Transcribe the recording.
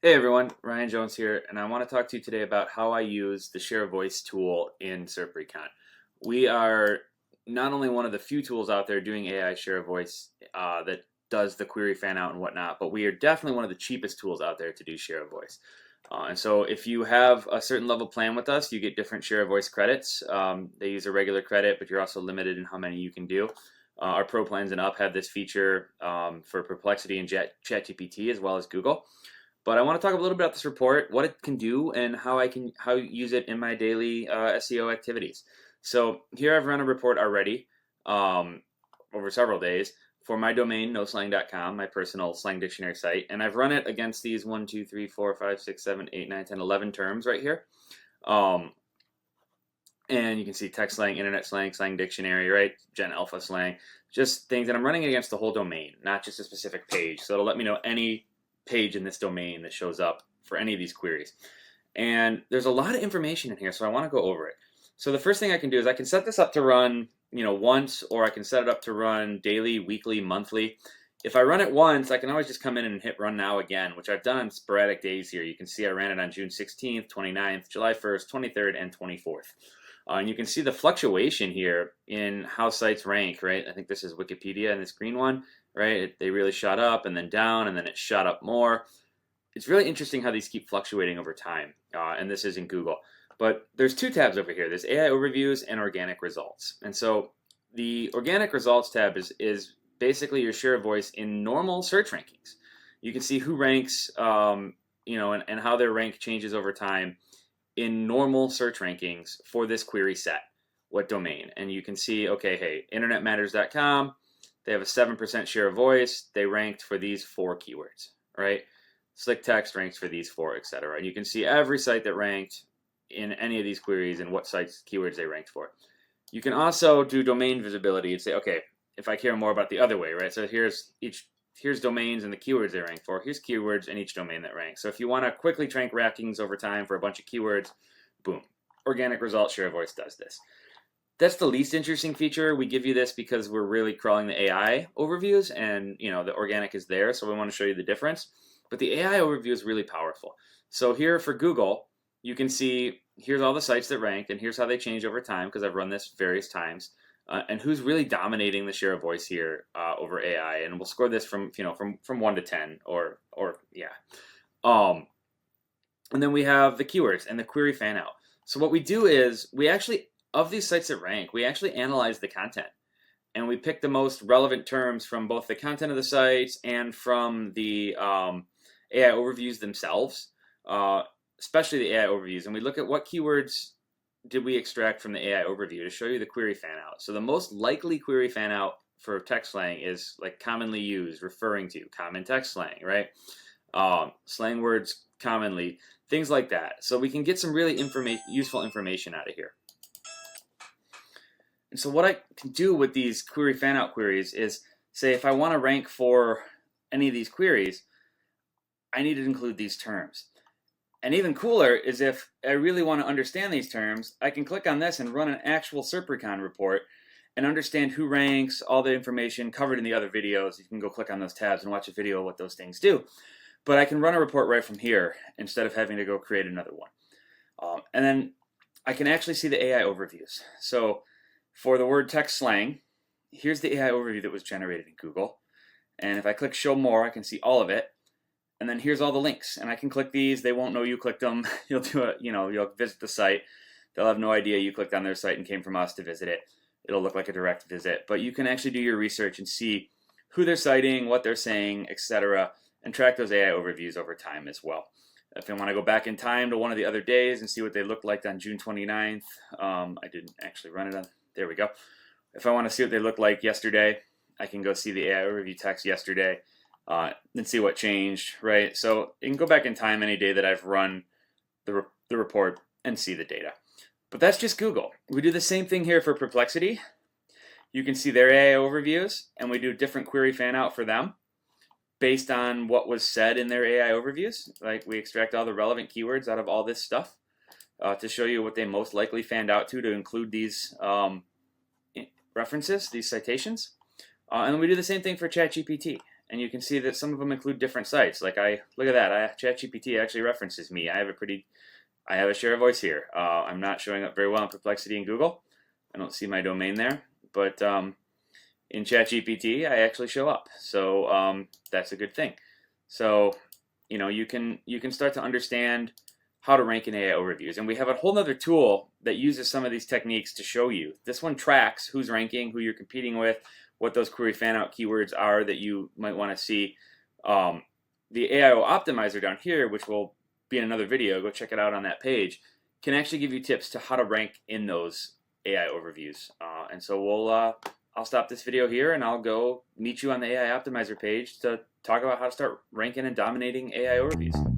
Hey everyone, Ryan Jones here, and I want to talk to you today about how I use the Share Voice tool in SERPrecon. We are not only one of the few tools out there doing AI Share Voice that does the query fan out and whatnot, but we are definitely one of the cheapest tools out there to do Share Voice. And so if you have a certain level plan with us, you get different Share Voice credits. They use a regular credit, but you're also limited in how many you can do. Our Pro plans and up have this feature for Perplexity and ChatGPT as well as Google. But I want to talk a little bit about this report, what it can do, and how I use it in my daily SEO activities. So here I've run a report already over several days for my domain, noslang.com, my personal slang dictionary site, and I've run it against these 1, 2, 3, 4, 5, 6, 7, 8, 9, 10, 11 terms right here. And you can see text slang, internet slang, slang dictionary, right? Gen alpha slang, just things that I'm running against the whole domain, not just a specific page. So it'll let me know any page in this domain that shows up for any of these queries. And there's a lot of information in here, so I want to go over it. So the first thing I can do is I can set this up to run, once, or I can set it up to run daily, weekly, monthly. If I run it once, I can always just come in and hit run now again, which I've done on sporadic days here. You can see I ran it on June 16th, 29th, July 1st, 23rd, and 24th. And you can see the fluctuation here in how sites rank, right? I think this is Wikipedia in this green one, right? They really shot up and then down, and then it shot up more. It's really interesting how these keep fluctuating over time, and this is in Google. But there's two tabs over here. There's AI overviews and organic results. And so the organic results tab is basically your share of voice in normal search rankings. You can see who ranks, and how their rank changes over time in normal search rankings for this query set, what domain. And you can see, okay, hey, internetmatters.com, they have a 7% share of voice. They ranked for these 4 keywords, right? Slick Text ranks for these 4, etc. And you can see every site that ranked in any of these queries and what sites, keywords they ranked for. You can also do domain visibility and say, okay, if I care more about the other way, right? So here's domains and the keywords they rank for. Here's keywords in each domain that ranks. So if you want to quickly track rankings over time for a bunch of keywords, boom. Organic results share of voice does this. That's the least interesting feature. We give you this because we're really crawling the AI overviews, and the organic is there, so we want to show you the difference. But the AI overview is really powerful. So here for Google, you can see here's all the sites that ranked, and here's how they change over time because I've run this various times. And who's really dominating the share of voice here over AI, and we'll score this from 1 to 10 or yeah. And then we have the keywords and the query fan out. So what we do is we actually, of these sites that rank, we actually analyze the content, and we pick the most relevant terms from both the content of the sites and from the AI overviews themselves, especially the AI overviews, and we look at what keywords did we extract from the AI overview to show you the query fan out. So the most likely query fan out for text slang is like commonly used, referring to, common text slang, right? Slang words commonly, things like that. So we can get some really useful information out of here. And so what I can do with these query fan out queries is say if I want to rank for any of these queries, I need to include these terms. And even cooler is if I really want to understand these terms, I can click on this and run an actual SERPrecon report and understand who ranks, all the information covered in the other videos. You can go click on those tabs and watch a video of what those things do. But I can run a report right from here instead of having to go create another one. And then I can actually see the AI overviews. So for the word text slang, here's the AI overview that was generated in Google. And if I click show more, I can see all of it. And then here's all the links, and I can click these. They won't know you clicked them. You'll visit the site. They'll have no idea you clicked on their site and came from us to visit it. It'll look like a direct visit, but you can actually do your research and see who they're citing, what they're saying, etc., and track those AI overviews over time as well. If I want to go back in time to one of the other days and see what they looked like on June 29th, I didn't actually run it on. There we go. If I want to see what they looked like yesterday, I can go see the AI overview text yesterday. And see what changed, right? So you can go back in time any day that I've run the report and see the data. But that's just Google. We do the same thing here for Perplexity. You can see their AI overviews, and we do different query fan out for them based on what was said in their AI overviews. Like we extract all the relevant keywords out of all this stuff to show you what they most likely fanned out to include these references, these citations. And we do the same thing for ChatGPT. and you can see that some of them include different sites. Like look at that, ChatGPT actually references me. I have a share of voice here. I'm not showing up very well in Perplexity and Google. I don't see my domain there, but in ChatGPT, I actually show up. So that's a good thing. So you can start to understand how to rank in AI overviews. And we have a whole other tool that uses some of these techniques to show you. This one tracks who's ranking, who you're competing with, what those query fan out keywords are that you might want to see. The AIO optimizer down here, which will be in another video, go check it out on that page, can actually give you tips to how to rank in those AI overviews. And so I'll stop this video here and I'll go meet you on the AI optimizer page to talk about how to start ranking and dominating AI overviews.